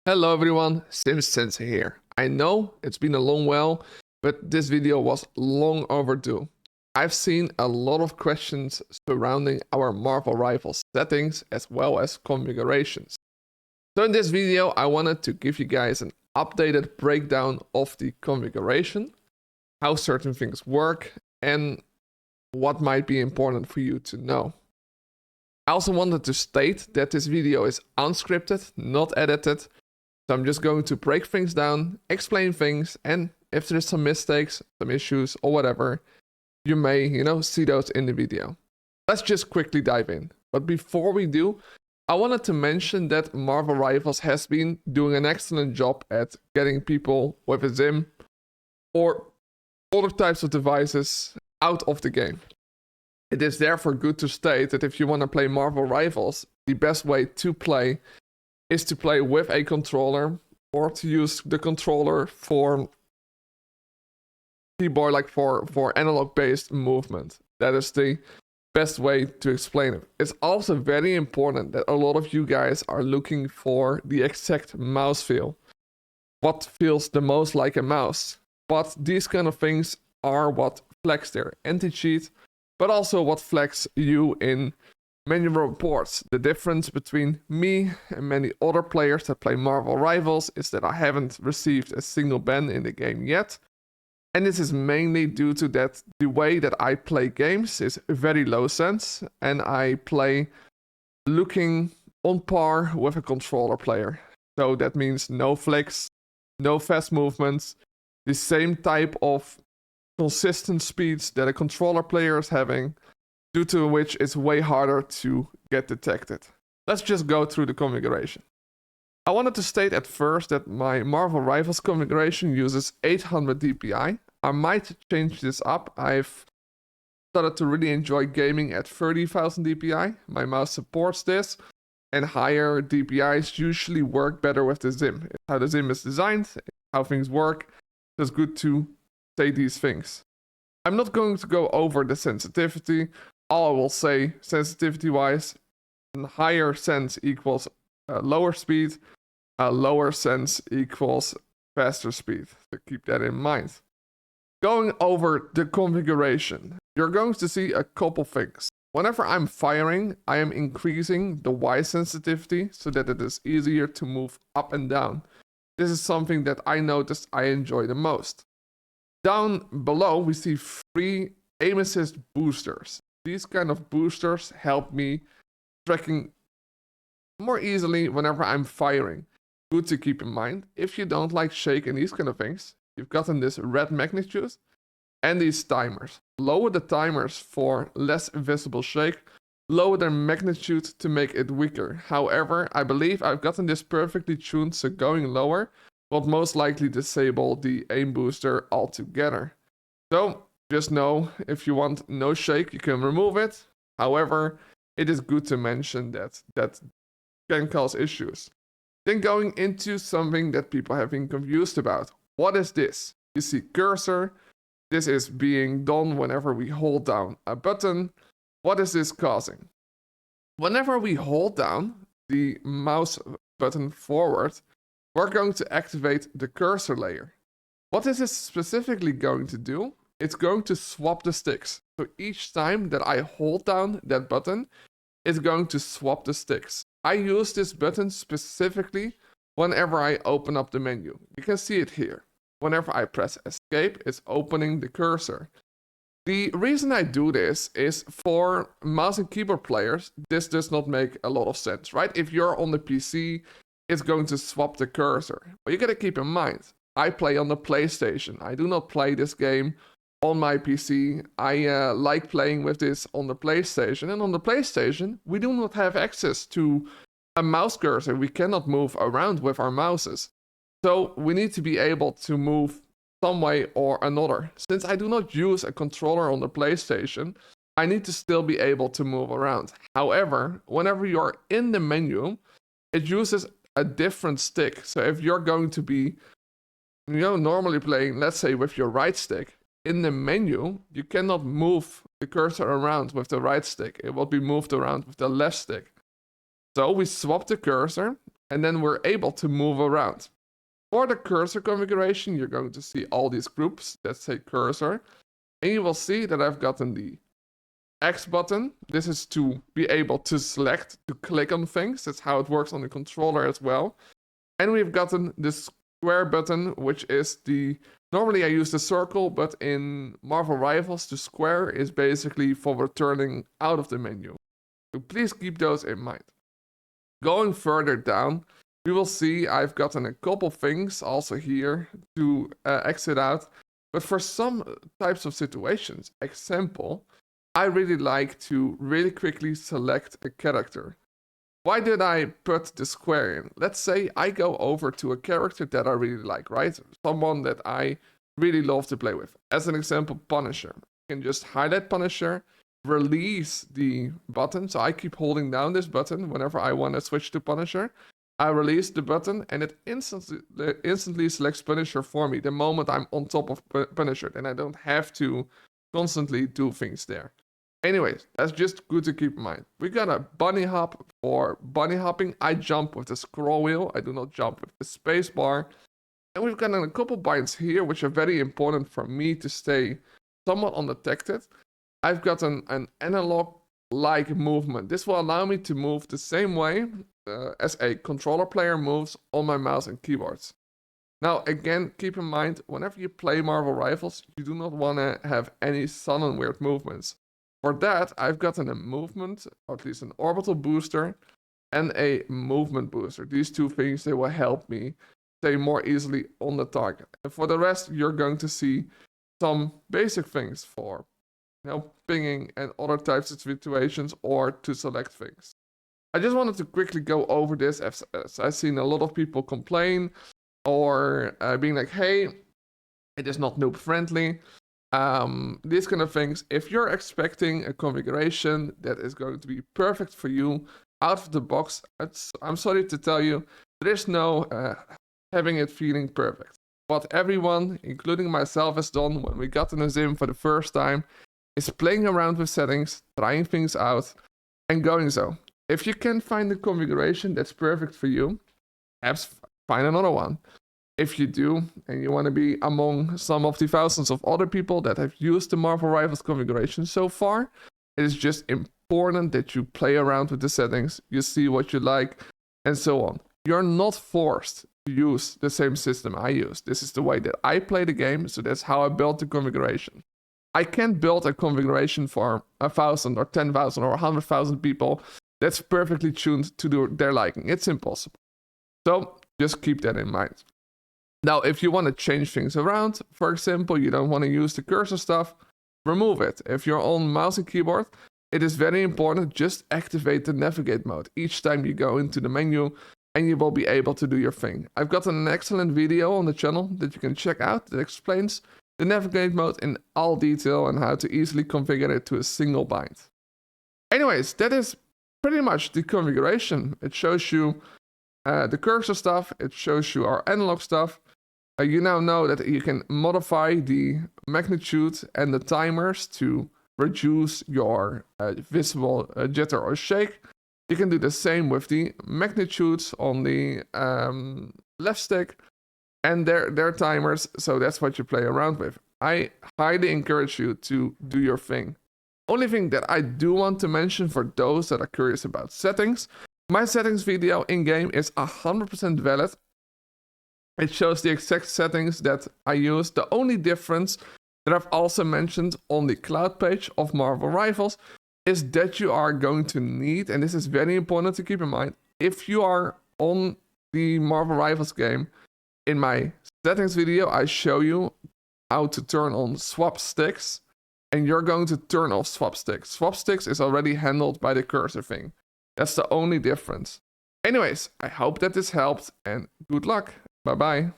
Hello everyone, XIM here. I know it's been a long while, but this video was long overdue. I've seen a lot of questions surrounding our Marvel Rivals settings as well as configurations. So in this video, I wanted to give you guys an updated breakdown of the configuration, how certain things work, and what might be important for you to know. I also wanted to state that this video is unscripted, not edited. So I'm just going to break things down, explain things, and if there's some mistakes, some issues, or whatever, you may, see those in the video. Let's just quickly dive in. But before we do, I wanted to mention that Marvel Rivals has been doing an excellent job at getting people with a XIM or other types of devices out of the game. It is therefore good to state that if you want to play Marvel Rivals, the best way to play is to play with a controller or to use the controller for keyboard, like for analog based movement. That is the best way to explain it. It's also very important that a lot of you guys are looking for the exact mouse feel. What feels the most like a mouse. But these kind of things are what flags their anti-cheat, but also what flags you in manual reports. The difference between me and many other players that play Marvel Rivals is that I haven't received a single ban in the game yet. And this is mainly due to that the way that I play games is very low sense, and I play looking on par with a controller player. So that means no flicks, no fast movements, the same type of consistent speeds that a controller player is having, due to which it's way harder to get detected. Let's just go through the configuration. I wanted to state at first that my Marvel Rivals configuration uses 800 DPI. I might change this up. I've started to really enjoy gaming at 30,000 DPI. My mouse supports this, and higher DPIs usually work better with the XIM. It's how the XIM is designed, how things work. So it's good to say these things. I'm not going to go over the sensitivity. All I will say, sensitivity-wise, higher sense equals lower speed, lower sense equals faster speed. So keep that in mind. Going over the configuration, you're going to see a couple things. Whenever I'm firing, I am increasing the Y sensitivity so that it is easier to move up and down. This is something that I noticed I enjoy the most. Down below, we see 3 aim assist boosters. These kind of boosters help me tracking more easily whenever I'm firing. Good to keep in mind. If you don't like shake and these kind of things, you've gotten this red magnitude and these timers. Lower the timers for less visible shake. Lower their magnitude to make it weaker. However, I believe I've gotten this perfectly tuned, so going lower will most likely disable the aim booster altogether. So just know, if you want no shake, you can remove it. However, it is good to mention that can cause issues. Then going into something that people have been confused about. What is this? You see cursor. This is being done whenever we hold down a button. What is this causing? Whenever we hold down the mouse button forward, we're going to activate the cursor layer. What this is specifically going to do, it's going to swap the sticks. So each time that I hold down that button, it's going to swap the sticks. I use this button specifically whenever I open up the menu. You can see it here. Whenever I press escape, it's opening the cursor. The reason I do this is for mouse and keyboard players, this does not make a lot of sense, right? If you're on the PC, it's going to swap the cursor. But you gotta keep in mind, I play on the PlayStation. I do not play this game on my PC. I like playing with this on the PlayStation. And on the PlayStation, we do not have access to a mouse cursor. We cannot move around with our mouses. So we need to be able to move some way or another. Since I do not use a controller on the PlayStation, I need to still be able to move around. However, whenever you're in the menu, it uses a different stick. So if you're going to be, normally playing, let's say with your right stick, in the menu, you cannot move the cursor around with the right stick. It will be moved around with the left stick. So we swap the cursor, and then we're able to move around. For the cursor configuration, you're going to see all these groups that say cursor, and you will see that I've gotten the X button. This is to be able to select, to click on things. That's how it works on the controller as well. And we've gotten the square button, which is the... Normally I use the circle, but in Marvel Rivals, the square is basically for returning out of the menu. So please keep those in mind. Going further down, we will see I've gotten a couple things also here to exit out. But for some types of situations, example, I really like to really quickly select a character. Why did I put the square in? Let's say I go over to a character that I really like, right? Someone that I really love to play with. As an example, Punisher. I can just highlight Punisher, release the button. So I keep holding down this button whenever I want to switch to Punisher. I release the button and it instantly selects Punisher for me the moment I'm on top of Punisher. And I don't have to constantly do things there. Anyways, that's just good to keep in mind. We got a bunny hop for bunny hopping. I jump with the scroll wheel. I do not jump with the space bar. And we've got a couple binds here, which are very important for me to stay somewhat undetected. I've got an analog-like movement. This will allow me to move the same way as a controller player moves on my mouse and keyboards. Now, again, keep in mind, whenever you play Marvel Rivals, you do not want to have any sudden weird movements. For that, I've gotten a movement, or at least an orbital booster, and a movement booster. These two things, they will help me stay more easily on the target. And for the rest, you're going to see some basic things for, pinging and other types of situations, or to select things. I just wanted to quickly go over this, as I've seen a lot of people complain, or being like, hey, it is not noob friendly. These kind of things. If you're expecting a configuration that is going to be perfect for you out of the box, I'm sorry to tell you, there is no having it feeling perfect. What everyone, including myself, has done when we got in a XIM for the first time is playing around with settings, trying things out, and going so. If you can't find a configuration that's perfect for you, perhaps find another one. If you do, and you want to be among some of the thousands of other people that have used the Marvel Rivals configuration so far, it is just important that you play around with the settings, you see what you like, and so on. You're not forced to use the same system I use. This is the way that I play the game, so that's how I built the configuration. I can't build a configuration for 1,000 or 10,000 or 100,000 people that's perfectly tuned to their liking. It's impossible. So just keep that in mind. Now, if you want to change things around, for example, you don't want to use the cursor stuff, remove it. If you're on mouse and keyboard, it is very important, just activate the navigate mode each time you go into the menu, and you will be able to do your thing. I've got an excellent video on the channel that you can check out that explains the navigate mode in all detail and how to easily configure it to a single bind. Anyways, that is pretty much the configuration. It shows you the cursor stuff, it shows you our analog stuff. You now know that you can modify the magnitude and the timers to reduce your visible jitter or shake. You can do the same with the magnitudes on the left stick and their timers, so that's what you play around with. I highly encourage you to do your thing. Only thing that I do want to mention for those that are curious about settings, my settings video in-game is 100% valid. It shows the exact settings that I use. The only difference that I've also mentioned on the cloud page of Marvel Rivals is that you are going to need, and this is very important to keep in mind, if you are on the Marvel Rivals game, in my settings video, I show you how to turn on swap sticks, and you're going to turn off swap sticks. Swap sticks is already handled by the cursor thing. That's the only difference. Anyways, I hope that this helped, and good luck. Bye-bye.